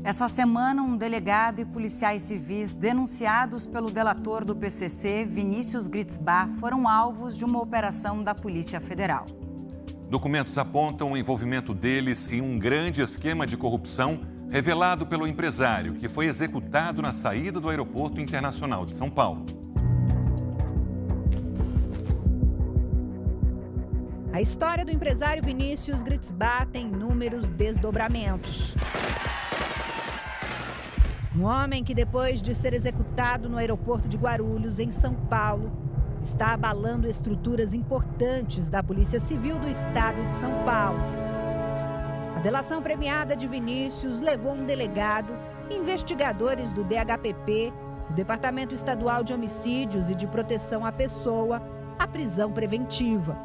Essa semana, um delegado e policiais civis denunciados pelo delator do PCC, Vinícius Gritzbach, foram alvos de uma operação da Polícia Federal. Documentos apontam o envolvimento deles em um grande esquema de corrupção revelado pelo empresário, que foi executado na saída do Aeroporto Internacional de São Paulo. A história do empresário Vinícius Gritzbach tem inúmeros desdobramentos. Um homem que, depois de ser executado no aeroporto de Guarulhos, em São Paulo, está abalando estruturas importantes da Polícia Civil do Estado de São Paulo. A delação premiada de Vinícius levou um delegado e investigadores do DHPP, o Departamento Estadual de Homicídios e de Proteção à Pessoa, à prisão preventiva.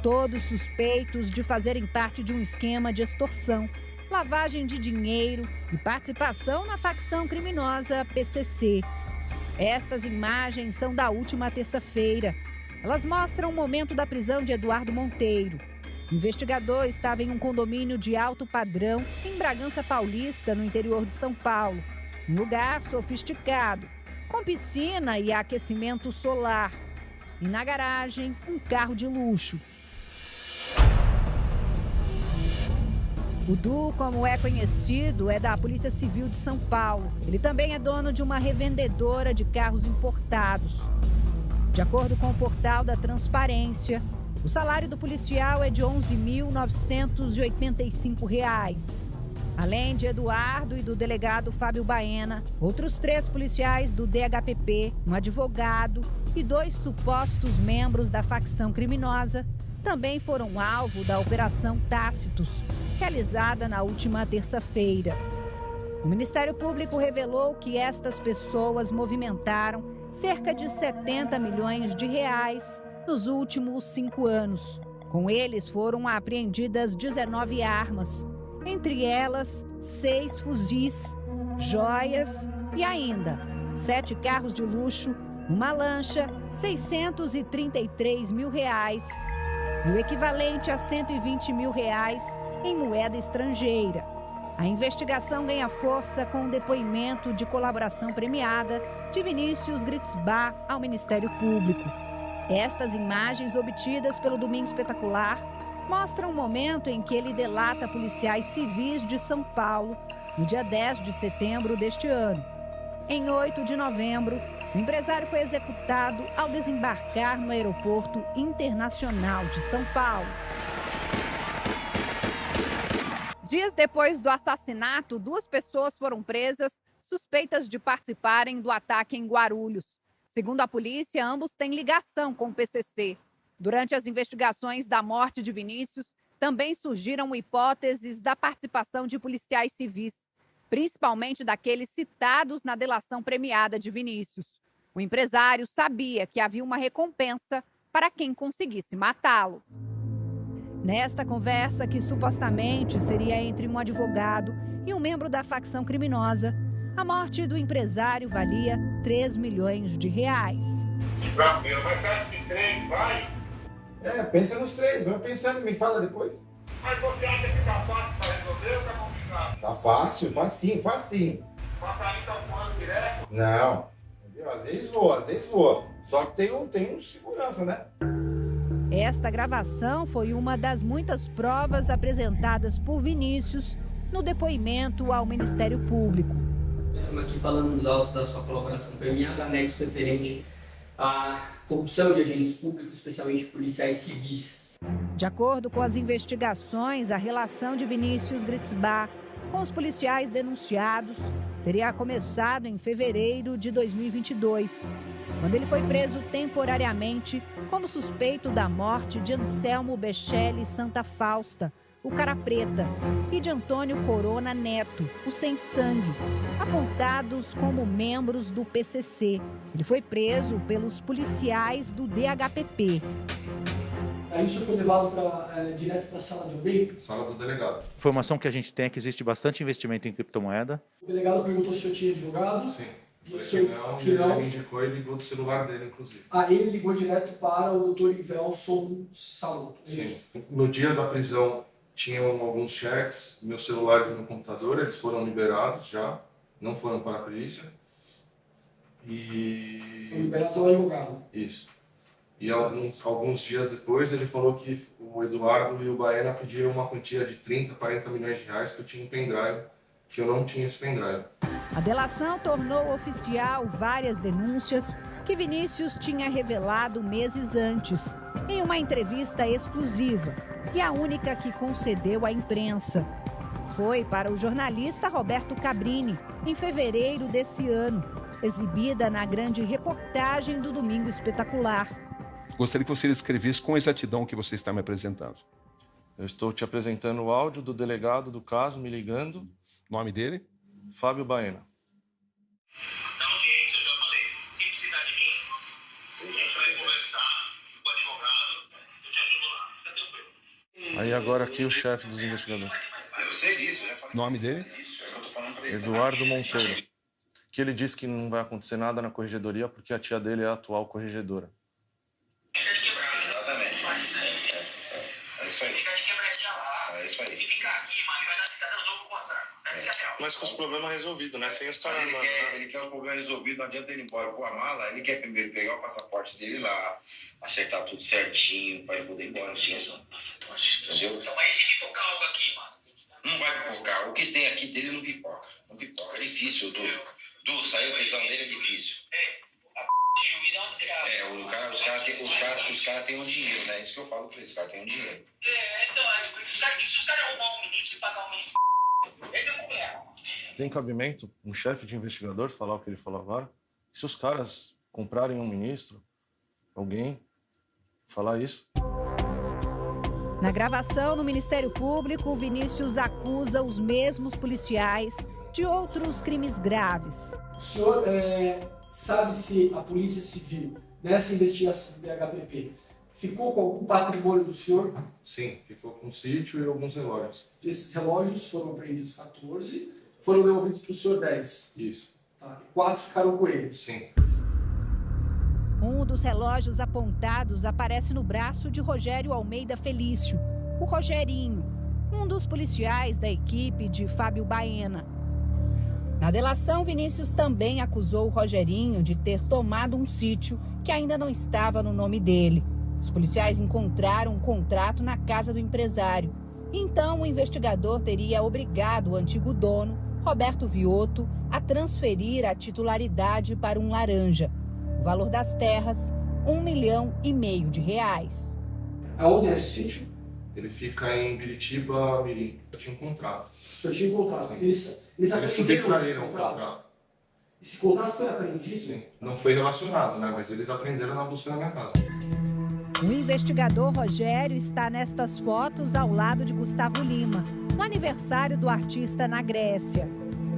Todos suspeitos de fazerem parte de um esquema de extorsão, lavagem de dinheiro e participação na facção criminosa PCC. Estas imagens são da última terça-feira. Elas mostram o momento da prisão de Eduardo Monteiro. O investigador estava em um condomínio de alto padrão em Bragança Paulista, no interior de São Paulo. Um lugar sofisticado, com piscina e aquecimento solar. E na garagem, um carro de luxo. O Du, como é conhecido, é da Polícia Civil de São Paulo. Ele também é dono de uma revendedora de carros importados. De acordo com o portal da Transparência, o salário do policial é de R$ 11.985. Além de Eduardo e do delegado Fábio Baena, outros 3 policiais do DHPP, um advogado e 2 supostos membros da facção criminosa também foram alvo da Operação Tácitos, realizada na última terça-feira. O Ministério Público revelou que estas pessoas movimentaram cerca de 70 milhões de reais nos últimos 5 anos. Com eles foram apreendidas 19 armas, entre elas 6 fuzis, joias e ainda 7 carros de luxo, uma lancha, R$ 633 mil e o equivalente a R$ 120 mil em moeda estrangeira. A investigação ganha força com o depoimento de colaboração premiada de Vinícius Gritzbach ao Ministério Público. Estas imagens obtidas pelo Domingo Espetacular mostram o momento em que ele delata policiais civis de São Paulo no dia 10 de setembro deste ano. Em 8 de novembro, o empresário foi executado ao desembarcar no Aeroporto Internacional de São Paulo. Dias depois do assassinato, 2 pessoas foram presas, suspeitas de participarem do ataque em Guarulhos. Segundo a polícia, ambos têm ligação com o PCC. Durante as investigações da morte de Vinícius, também surgiram hipóteses da participação de policiais civis, principalmente daqueles citados na delação premiada de Vinícius. O empresário sabia que havia uma recompensa para quem conseguisse matá-lo. Nesta conversa, que supostamente seria entre um advogado e um membro da facção criminosa, a morte do empresário valia R$ 3 milhões. Tranquilo, mas você acha que 3 vai? Pensa nos 3, vai pensando, me fala depois. Mas você acha que tá fácil para resolver ou tá complicado? Tá fácil, facinho. Passarinho tá voando direto? Não, entendeu? Às vezes voa. Só que tem um segurança, né? Esta gravação foi uma das muitas provas apresentadas por Vinícius no depoimento ao Ministério Público. Estamos aqui falando dos autos da sua colaboração premiada, anexo referente à corrupção de agentes públicos, especialmente policiais civis. De acordo com as investigações, a relação de Vinícius Gritzbach com os policiais denunciados teria começado em fevereiro de 2022, quando ele foi preso temporariamente como suspeito da morte de Anselmo Bechelli Santa Fausta, o Cara Preta, e de Antônio Corona Neto, o Sem Sangue, apontados como membros do PCC. Ele foi preso pelos policiais do DHPP. Aí isso foi levado direto para a sala de alveito? Sala do delegado. A informação que a gente tem é que existe bastante investimento em criptomoeda. O delegado perguntou se o senhor tinha advogado? Sim. Que não. Ele indicou e ligou do celular dele, inclusive. Ele ligou direto para o Dr. Ivelson Salto. Sim. No dia da prisão tinham alguns cheques, meus celulares e meu computador, eles foram liberados já, não foram para a polícia. E... Foi liberado ao advogado. Isso. E alguns dias depois ele falou que o Eduardo e o Baena pediram uma quantia de 30, 40 milhões de reais, que eu tinha um pendrive, que eu não tinha esse pendrive. A delação tornou oficial várias denúncias que Vinícius tinha revelado meses antes, em uma entrevista exclusiva, e a única que concedeu à imprensa. Foi para o jornalista Roberto Cabrini, em fevereiro desse ano, exibida na grande reportagem do Domingo Espetacular. Gostaria que você escrevesse com exatidão o que você está me apresentando. Eu estou te apresentando o áudio do delegado do caso me ligando. Nome dele? Fábio Baena. Na audiência, eu já falei, se precisar de mim, a gente vai conversar com o advogado, eu te ajudo lá, fica tranquilo. Aí agora aqui o chefe dos investigadores. Eu sei disso, né? Nome dele? Isso, é o que eu tô falando pra ele. Eduardo Monteiro. Que ele disse que não vai acontecer nada na corregedoria porque a tia dele é a atual corregedora. Exatamente. É isso aí. Fica de quebradinha lá. É isso aí. E ficar aqui, mano, vai dar resolvo com o azar. Mas com os problemas resolvidos, né? Sem os caras. Ele quer os problemas resolvidos, não adianta ele ir embora com a mala. Ele quer primeiro pegar o passaporte dele lá, acertar tudo certinho, pra ele poder ir embora. Não tinha só passaporte, entendeu? Então, mas e se pipocar algo aqui, mano? Não vai pipocar. O que tem aqui dele não pipoca. Não pipoca. É difícil, Du, sair a prisão dele é difícil. Os caras têm um dinheiro, né? Isso que eu falo pra eles, os caras têm um dinheiro. Então, se os caras arrumar um ministro e pagar um ministro, esse é o problema. Tem cabimento um chefe de investigador falar o que ele falou agora? Se os caras comprarem um ministro, alguém, falar isso? Na gravação no Ministério Público, Vinícius acusa os mesmos policiais de outros crimes graves. O senhor sabe se a Polícia Civil, nessa investigação do DHPP, ficou com algum patrimônio do senhor? Sim, ficou com um sítio e alguns relógios. Esses relógios foram apreendidos 14, foram devolvidos para o senhor 10. Isso. Tá. E 4 ficaram com eles. Sim. Um dos relógios apontados aparece no braço de Rogério Almeida Felício, o Rogerinho, um dos policiais da equipe de Fábio Baena. Na delação, Vinícius também acusou o Rogerinho de ter tomado um sítio que ainda não estava no nome dele. Os policiais encontraram um contrato na casa do empresário. Então, o investigador teria obrigado o antigo dono, Roberto Viotto, a transferir a titularidade para um laranja. O valor das terras, R$1,5 milhão de reais. Aonde é esse sítio? Ele fica em Biritiba, Mirim. Eu tinha um contrato. O senhor tinha um contrato? Eles subtraíram o contrato. Esse contrato foi apreendido? Sim. Não foi relacionado, né? Mas eles aprenderam na busca da minha casa. O investigador Rogério está nestas fotos ao lado de Gustavo Lima, no aniversário do artista na Grécia.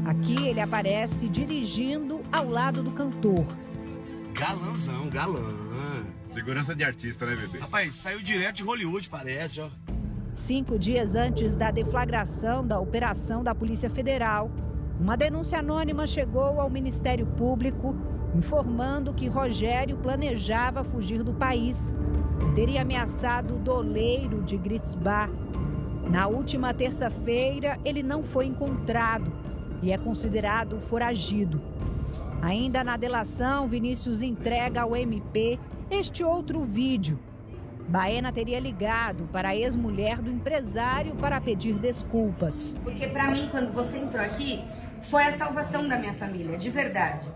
Aqui ele aparece dirigindo ao lado do cantor. Galãzão, galã. Segurança de artista, né, bebê? Rapaz, saiu direto de Hollywood, parece, ó. 5 dias antes da deflagração da operação da Polícia Federal, uma denúncia anônima chegou ao Ministério Público informando que Rogério planejava fugir do país e teria ameaçado o doleiro de Grits Bar. Na última terça-feira, ele não foi encontrado e é considerado foragido. Ainda na delação, Vinícius entrega ao MP este outro vídeo. Baena teria ligado para a ex-mulher do empresário para pedir desculpas. Porque para mim, quando você entrou aqui, foi a salvação da minha família, de verdade.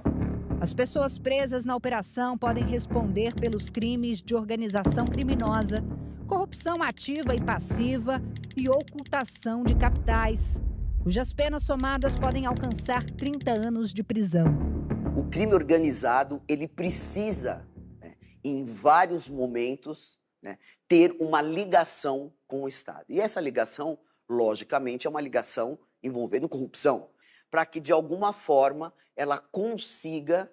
As pessoas presas na operação podem responder pelos crimes de organização criminosa, corrupção ativa e passiva e ocultação de capitais, cujas penas somadas podem alcançar 30 anos de prisão. O crime organizado, ele precisa, em vários momentos, ter uma ligação com o Estado. E essa ligação, logicamente, é uma ligação envolvendo corrupção, para que, de alguma forma, ela consiga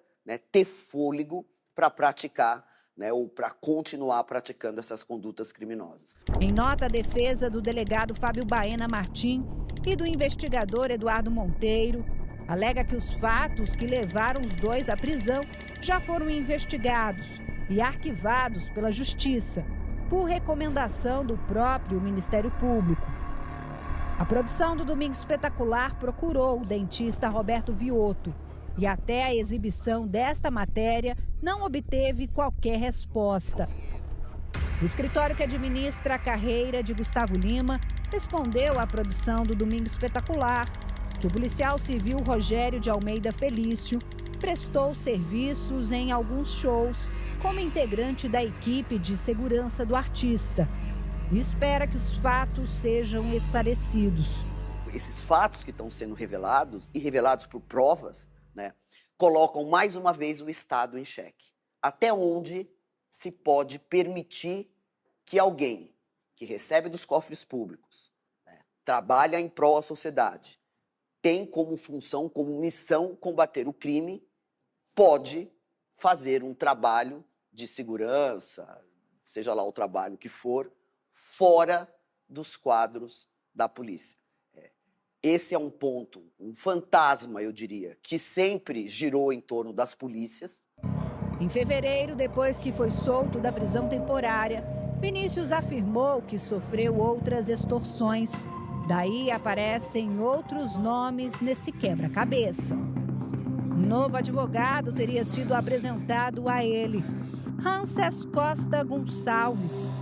ter fôlego para praticar ou para continuar praticando essas condutas criminosas. Em nota, a defesa do delegado Fábio Baena Martim e do investigador Eduardo Monteiro alega que os fatos que levaram os dois à prisão já foram investigados e arquivados pela Justiça, por recomendação do próprio Ministério Público. A produção do Domingo Espetacular procurou o dentista Roberto Viotto e até a exibição desta matéria não obteve qualquer resposta. O escritório que administra a carreira de Gustavo Lima respondeu à produção do Domingo Espetacular que o policial civil Rogério de Almeida Felício prestou serviços em alguns shows como integrante da equipe de segurança do artista e espera que os fatos sejam esclarecidos. Esses fatos que estão sendo revelados, e revelados por provas, né, colocam mais uma vez o Estado em xeque. Até onde se pode permitir que alguém que recebe dos cofres públicos, né, trabalha em prol da sociedade, tem como função, como missão combater o crime, pode fazer um trabalho de segurança, seja lá o trabalho que for, fora dos quadros da polícia. Esse é um ponto, um fantasma, eu diria, que sempre girou em torno das polícias. Em fevereiro, depois que foi solto da prisão temporária, Vinícius afirmou que sofreu outras extorsões. Daí aparecem outros nomes nesse quebra-cabeça. Um novo advogado teria sido apresentado a ele, Hanses Costa Gonçalves.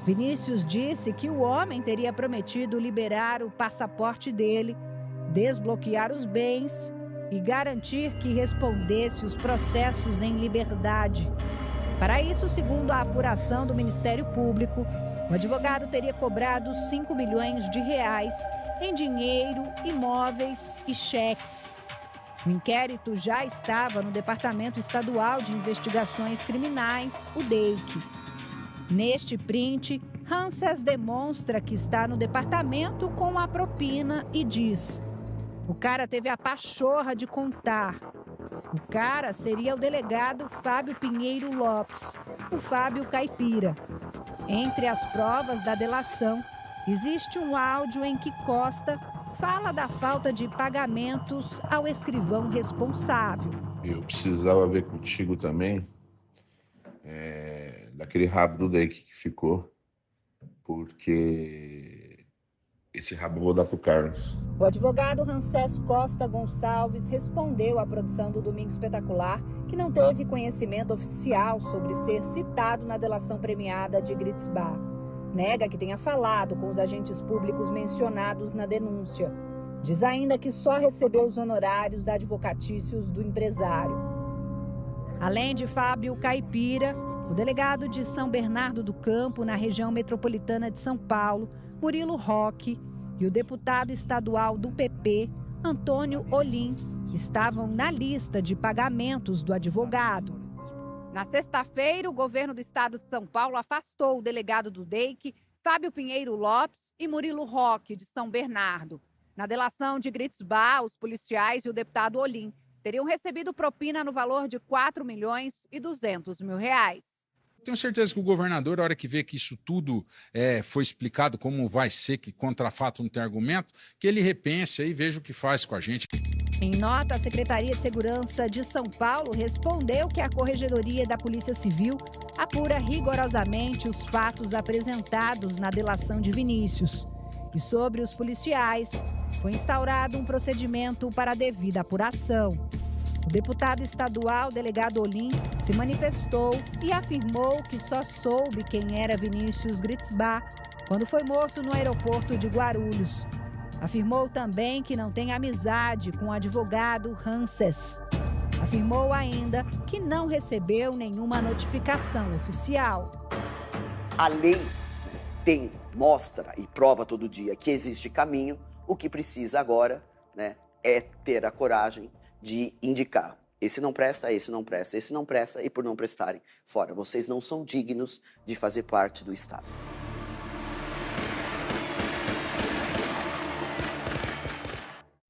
Vinícius disse que o homem teria prometido liberar o passaporte dele, desbloquear os bens e garantir que respondesse os processos em liberdade. Para isso, segundo a apuração do Ministério Público, o advogado teria cobrado 5 milhões de reais em dinheiro, imóveis e cheques. O inquérito já estava no Departamento Estadual de Investigações Criminais, o DEIC. Neste print, Hanses demonstra que está no departamento com a propina e diz: o cara teve a pachorra de contar. O cara seria o delegado Fábio Pinheiro Lopes, o Fábio Caipira. Entre as provas da delação, existe um áudio em que Costa fala da falta de pagamentos ao escrivão responsável. Eu precisava ver contigo também daquele rabo do DEIC que ficou, porque esse rabo eu vou dar pro Carlos. O advogado Hanses Costa Gonçalves respondeu à produção do Domingo Espetacular que não teve conhecimento oficial sobre ser citado na delação premiada de Grits Bar. Nega que tenha falado com os agentes públicos mencionados na denúncia. Diz ainda que só recebeu os honorários advocatícios do empresário. Além de Fábio Caipira, o delegado de São Bernardo do Campo, na região metropolitana de São Paulo, Murilo Roque, e o deputado estadual do PP, Antônio Olim, estavam na lista de pagamentos do advogado. Na sexta-feira, o governo do estado de São Paulo afastou o delegado do DEIC, Fábio Pinheiro Lopes, e Murilo Roque, de São Bernardo. Na delação de Grits Bar, os policiais e o deputado Olim teriam recebido propina no valor de R$ 4.200.000. Tenho certeza que o governador, a hora que vê que isso tudo foi explicado como vai ser, que contra fato não tem argumento, que ele repense e veja o que faz com a gente. Em nota, a Secretaria de Segurança de São Paulo respondeu que a Corregedoria da Polícia Civil apura rigorosamente os fatos apresentados na delação de Vinícius. E sobre os policiais, foi instaurado um procedimento para a devida apuração. O deputado estadual, delegado Olim, se manifestou e afirmou que só soube quem era Vinícius Grits Bar quando foi morto no aeroporto de Guarulhos. Afirmou também que não tem amizade com o advogado Hanses. Afirmou ainda que não recebeu nenhuma notificação oficial. A lei mostra e prova todo dia que existe caminho. O que precisa agora, né, é ter a coragem de indicar. Esse não presta, esse não presta, esse não presta, e por não prestarem, fora. Vocês não são dignos de fazer parte do Estado.